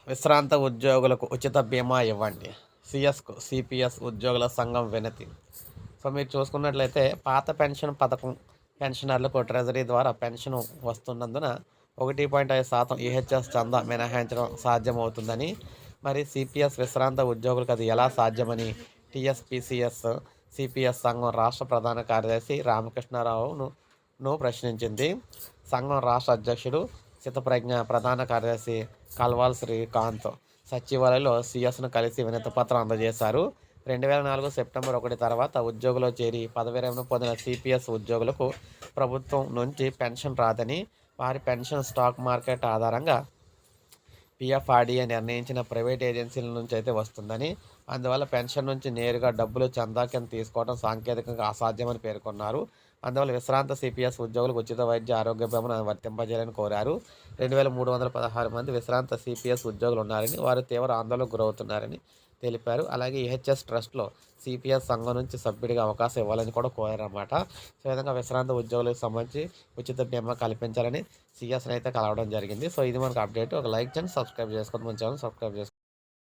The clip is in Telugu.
విశ్రాంత ఉద్యోగులకు ఉచిత బీమా ఇవ్వండి. సిపిఎస్ ఉద్యోగుల సంఘం వినతి. సో మీరు చూసుకున్నట్లయితే పాత పెన్షన్ పథకం పెన్షనర్లకు ట్రెజరీ ద్వారా పెన్షన్ వస్తున్నందున 1.5% ఈహెచ్ఎస్ చందా మినహాయించడం సాధ్యమవుతుందని, మరి సిపిఎస్ విశ్రాంత ఉద్యోగులకు అది ఎలా సాధ్యమని సిపిఎస్ సంఘం రాష్ట్ర ప్రధాన కార్యదర్శి రామకృష్ణారావును ప్రశ్నించింది. సంఘం రాష్ట్ర అధ్యక్షుడు సితప్రజ్ఞ, ప్రధాన కార్యదర్శి కల్వాల్ శ్రీకాంత్ సచివాలయంలో సిఎస్ను కలిసి వినతిపత్రం అందజేశారు. 2004 సెప్టెంబర్ 1 తర్వాత ఉద్యోగులు చేరి పదవి విరమణ పొందిన సిపిఎస్ ఉద్యోగులకు ప్రభుత్వం నుంచి పెన్షన్ రాదని, వారి పెన్షన్ స్టాక్ మార్కెట్ ఆధారంగా పిఎఫ్ఆర్డీఏ నిర్ణయించిన ప్రైవేట్ ఏజెన్సీల నుంచి అయితే వస్తుందని, అందువల్ల పెన్షన్ నుంచి నేరుగా డబ్బులు చందా కింద తీసుకోవడం సాంకేతికంగా అసాధ్యమని పేర్కొన్నారు. అందువల్ల విశ్రాంత సిపిఎస్ ఉద్యోగులకు ఉచిత వైద్య ఆరోగ్య బీమాను వర్తింపజేయాలని కోరారు. 2316 మంది విశ్రాంత సిపిఎస్ ఉద్యోగులు ఉన్నారని, వారు తీవ్ర ఆందోళనకు గురవుతున్నారని తెలిపారు. అలాగే ఈహెచ్ఎస్ ట్రస్ట్లో సిపిఎస్ సంఘం నుంచి సభ్యుడిగా అవకాశం ఇవ్వాలని కూడా కోరారన్నమాట. సో ఈ విధంగా విశ్రాంత ఉద్యోగులకు సంబంధించి ఉచిత బీమా కల్పించాలని సిఎస్ని అయితే కలవడం జరిగింది. సో ఇది మనకు అప్డేట్. ఒక లైక్ చేయండి, సబ్స్క్రైబ్ చేసుకోండి, మన ఛానల్ సబ్స్క్రైబ్ చేసుకోండి.